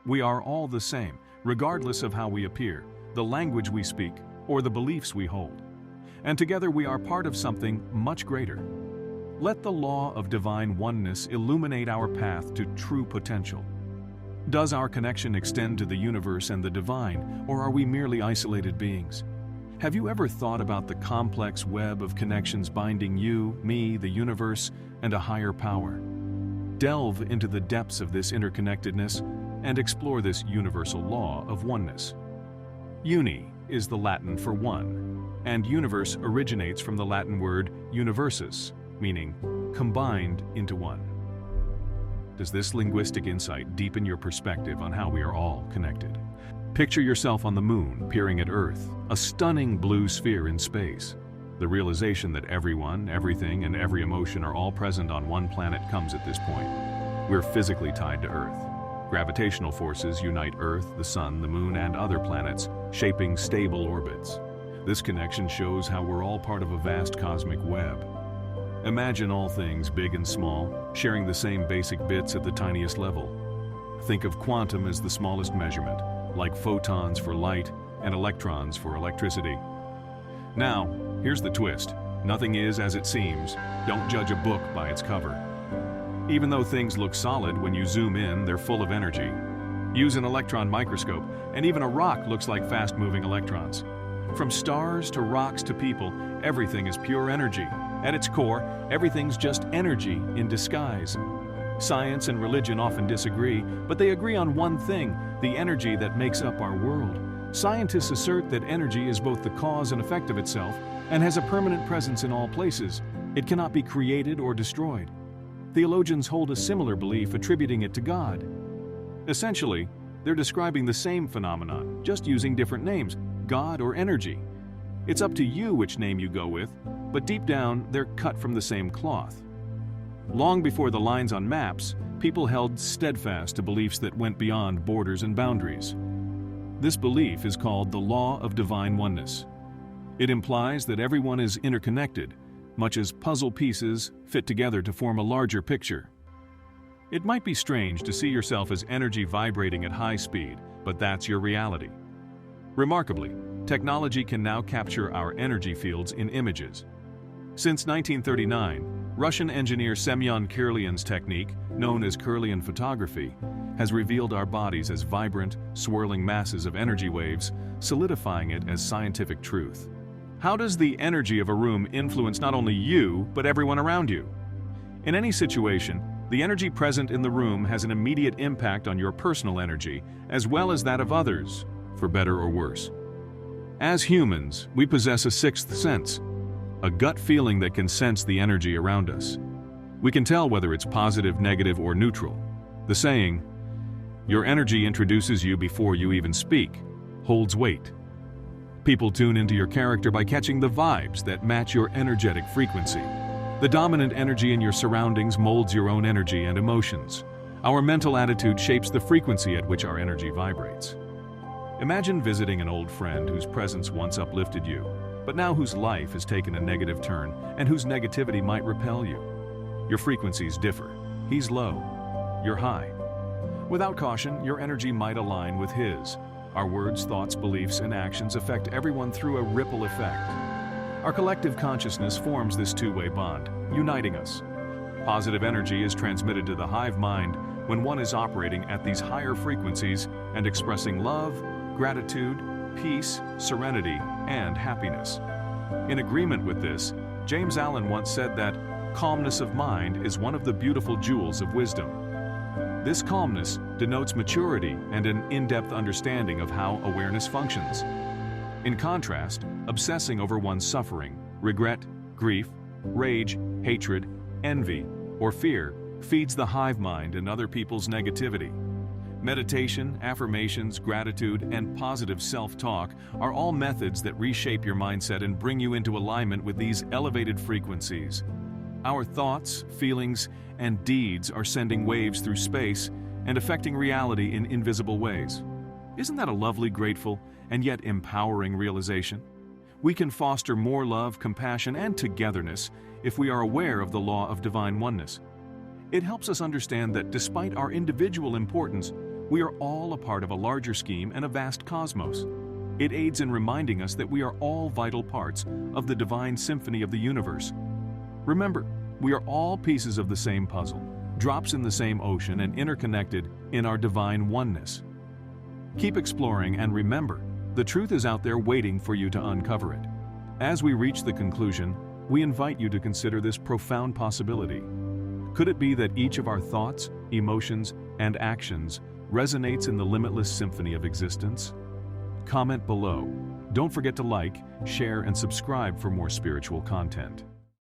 We are all the same, regardless of how we appear, the language we speak, or the beliefs we hold. And together we are part of something much greater. Let the law of divine oneness illuminate our path to true potential. Does our connection extend to the universe and the divine, or are we merely isolated beings? Have you ever thought about the complex web of connections binding you, me, the universe, and a higher power? Delve into the depths of this interconnectedness and explore this universal law of oneness. Uni is the Latin for one, and universe originates from the Latin word universus, meaning combined into one. Does this linguistic insight deepen your perspective on how we are all connected? Picture yourself on the moon, peering at Earth, a stunning blue sphere in space. The realization that everyone, everything, and every emotion are all present on one planet comes at this point. We're physically tied to Earth. Gravitational forces unite Earth, the Sun, the Moon, and other planets, shaping stable orbits. This connection shows how we're all part of a vast cosmic web. Imagine all things, big and small, sharing the same basic bits at the tiniest level. Think of quantum as the smallest measurement, like photons for light and electrons for electricity. Now, here's the twist. Nothing is as it seems. Don't judge a book by its cover. Even though things look solid, when you zoom in, they're full of energy. Use an electron microscope, and even a rock looks like fast-moving electrons. From stars to rocks to people, everything is pure energy. At its core, everything's just energy in disguise. Science and religion often disagree, but they agree on one thing: the energy that makes up our world. Scientists assert that energy is both the cause and effect of itself and has a permanent presence in all places. It cannot be created or destroyed. Theologians hold a similar belief, attributing it to God. Essentially, they're describing the same phenomenon, just using different names: God or energy. It's up to you which name you go with, but deep down, they're cut from the same cloth. Long before the lines on maps, people held steadfast to beliefs that went beyond borders and boundaries. This belief is called the Law of Divine Oneness. It implies that everyone is interconnected, much as puzzle pieces fit together to form a larger picture. It might be strange to see yourself as energy vibrating at high speed, but that's your reality. Remarkably, technology can now capture our energy fields in images. Since 1939, Russian engineer Semyon Kirlian's technique, known as Kirlian photography, has revealed our bodies as vibrant, swirling masses of energy waves, solidifying it as scientific truth. How does the energy of a room influence not only you, but everyone around you? In any situation, the energy present in the room has an immediate impact on your personal energy, as well as that of others, for better or worse. As humans, we possess a sixth sense, a gut feeling that can sense the energy around us. We can tell whether it's positive, negative, or neutral. The saying, "Your energy introduces you before you even speak," holds weight. People tune into your character by catching the vibes that match your energetic frequency. The dominant energy in your surroundings molds your own energy and emotions. Our mental attitude shapes the frequency at which our energy vibrates. Imagine visiting an old friend whose presence once uplifted you, but now whose life has taken a negative turn and whose negativity might repel you. Your frequencies differ. He's low, you're high. Without caution, your energy might align with his. Our words, thoughts, beliefs, and actions affect everyone through a ripple effect. Our collective consciousness forms this two-way bond, uniting us. Positive energy is transmitted to the hive mind when one is operating at these higher frequencies and expressing love, gratitude, peace, serenity, and happiness. In agreement with this, James Allen once said that calmness of mind is one of the beautiful jewels of wisdom. This calmness denotes maturity and an in-depth understanding of how awareness functions. In contrast, obsessing over one's suffering, regret, grief, rage, hatred, envy, or fear feeds the hive mind and other people's negativity. Meditation, affirmations, gratitude, and positive self-talk are all methods that reshape your mindset and bring you into alignment with these elevated frequencies. Our thoughts, feelings, and deeds are sending waves through space and affecting reality in invisible ways. Isn't that a lovely, grateful, and yet empowering realization? We can foster more love, compassion, and togetherness if we are aware of the law of divine oneness. It helps us understand that despite our individual importance, We are all a part of a larger scheme and a vast cosmos. It aids in reminding us that we are all vital parts of the divine symphony of the universe. Remember, we are all pieces of the same puzzle, drops in the same ocean, and interconnected in our divine oneness. Keep exploring, and remember, the truth is out there waiting for you to uncover it. As we reach the conclusion, we invite you to consider this profound possibility. Could it be that each of our thoughts, emotions, and actions resonates in the limitless symphony of existence? Comment below. Don't forget to like, share, and subscribe for more spiritual content.